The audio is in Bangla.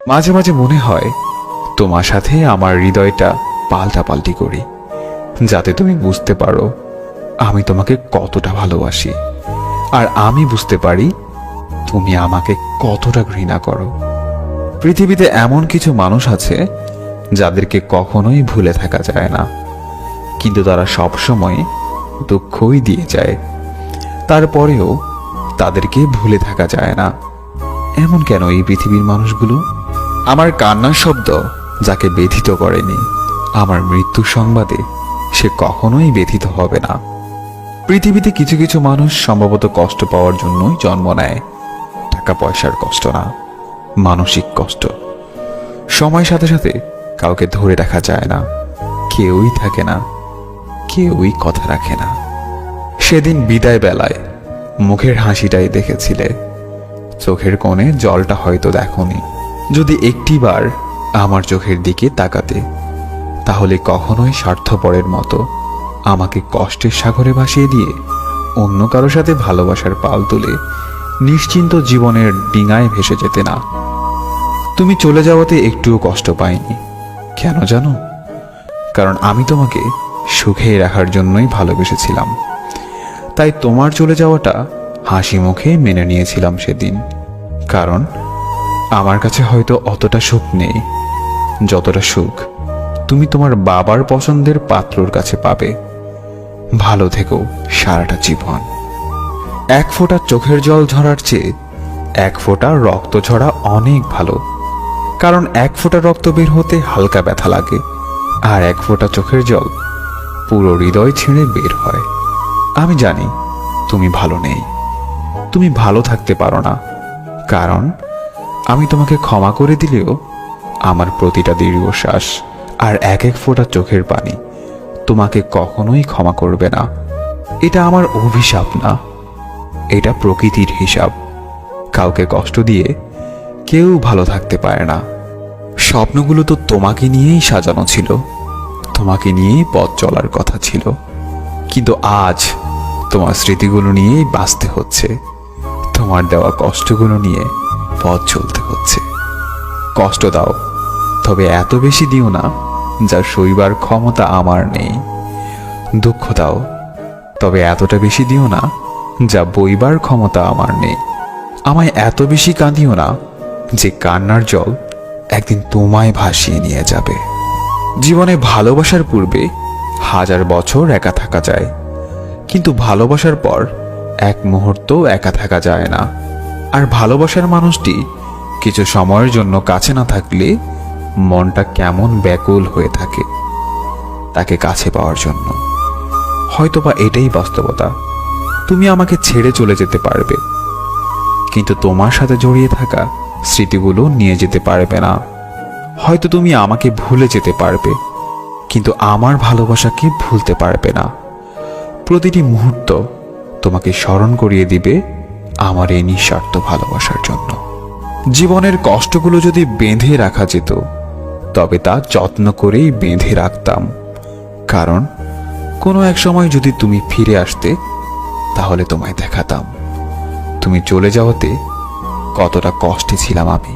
মাঝে মাঝে মনে হয় তোমার সাথে আমার হৃদয়টা পাল্টাপাল্টি করি, যাতে তুমি বুঝতে পারো আমি তোমাকে কতটা ভালোবাসি, আর আমি বুঝতে পারি তুমি আমাকে কতটা ঘৃণা করো। পৃথিবীতে এমন কিছু মানুষ আছে যাদেরকে কখনোই ভুলে থাকা যায় না, কিন্তু তারা সবসময় দুঃখই দিয়ে যায়। তারপরেও তাদেরকে ভুলে থাকা যায় না। এমন কেন এই পৃথিবীর মানুষগুলো? আমার কান্নার শব্দ যাকে ব্যথিত করেনি, আমার মৃত্যুর সংবাদে সে কখনোই ব্যথিত হবে না। পৃথিবীতে কিছু কিছু মানুষ সম্ভবত কষ্ট পাওয়ার জন্যই জন্ম নেয়, টাকা পয়সার কষ্ট না, মানসিক কষ্ট। সময়ের সাথে সাথে কাউকে ধরে রাখা যায় না, কেউই থাকে না, কেউই কথা রাখে না। সেদিন বিদায় বেলায় মুখের হাসিটাই দেখেছিলে, চোখের কোণে জলটা হয়তো দেখোনি। যদি একটিবার আমার চোখের দিকে তাকাতে, তাহলে কখনোই স্বার্থপরের মতো আমাকে কষ্টের সাগরে ভাসিয়ে দিয়ে অন্য কারো সাথে ভালোবাসার পাল তুলে নিশ্চিন্ত জীবনের ডিঙায় ভেসে যেতে না। তুমি চলে যাওয়াতে একটুও কষ্ট পাইনি। কেন জানো? কারণ আমি তোমাকে সুখে রাখার জন্যই ভালোবেসেছিলাম। তাই তোমার চলে যাওয়াটা হাসি মুখে মেনে নিয়েছিলাম সেদিন। কারণ আমার কাছে হয়তো অতটা সুখ নেই যতটা সুখ তুমি তোমার বাবার পছন্দের পাত্রর কাছে পাবে। ভালো থেকো সারাটা জীবন। এক ফোঁটা চোখের জল ঝরার চেয়ে এক ফোঁটা রক্ত ঝরা অনেক ভালো। কারণ এক ফোঁটা রক্ত বের হতে হালকা ব্যথা লাগে, আর এক ফোঁটা চোখের জল পুরো হৃদয় ছিঁড়ে বের হয়। আমি জানি তুমি ভালো নেই, তুমি ভালো থাকতে পারো না, কারণ আমি তোমাকে ক্ষমা করে দিলেও আমার প্রতিটা দীর্ঘশ্বাস আর এক এক ফোঁটা চোখের পানি তোমাকে কখনোই ক্ষমা করবে না। এটা আমার অভিশাপ না, এটা প্রকৃতির হিসাব। কাউকে কষ্ট দিয়ে কেউ ভালো থাকতে পারে না। স্বপ্নগুলো তো তোমাকে নিয়েই সাজানো ছিল, তোমাকে নিয়েই পথ চলার কথা ছিল, কিন্তু আজ তোমার স্মৃতিগুলো নিয়েই বাঁচতে হচ্ছে, তোমার দেওয়া কষ্টগুলো নিয়ে পথ চলতে হচ্ছে। কষ্ট দাও, তবে এত বেশি দিও না যা সইবার ক্ষমতা আমার নেই। দুঃখ দাও, তবে এতটা বেশি দিও না যা বইবার ক্ষমতা আমার নেই। আমায় এত বেশি কাঁদিও না যে কান্নার জল একদিন তোমায় ভাসিয়ে নিয়ে যাবে। জীবনে ভালোবাসার পূর্বে 1000 বছর একা থাকা যায়, কিন্তু ভালোবাসার পর এক মুহূর্ত একা থাকা যায় না। আর ভালোবাসার মানুষটি কিছু সময়ের জন্য কাছে না থাকলে মনটা কেমন ব্যাকুল হয়ে থাকে তাকে কাছে পাওয়ার জন্য। হয়তোবা এটাই বাস্তবতা। তুমি আমাকে ছেড়ে চলে যেতে পারবে, কিন্তু তোমার সাথে জড়িয়ে থাকা স্মৃতিগুলো নিয়ে যেতে পারবে না। হয়তো তুমি আমাকে ভুলে যেতে পারবে, কিন্তু আমার ভালোবাসাকে ভুলতে পারবে না। প্রতিটি মুহূর্ত তোমাকে স্মরণ করিয়ে দিবে আমার এই নিঃস্বার্থ ভালোবাসার জন্য। জীবনের কষ্টগুলো যদি বেঁধে রাখা যেত, তবে তা যত্ন করেই বেঁধে রাখতাম। কারণ কোনো এক সময় যদি তুমি ফিরে আসতে, তাহলে তোমায় দেখাতাম তুমি চলে যাওয়াতে কতটা কষ্টে ছিলাম আমি।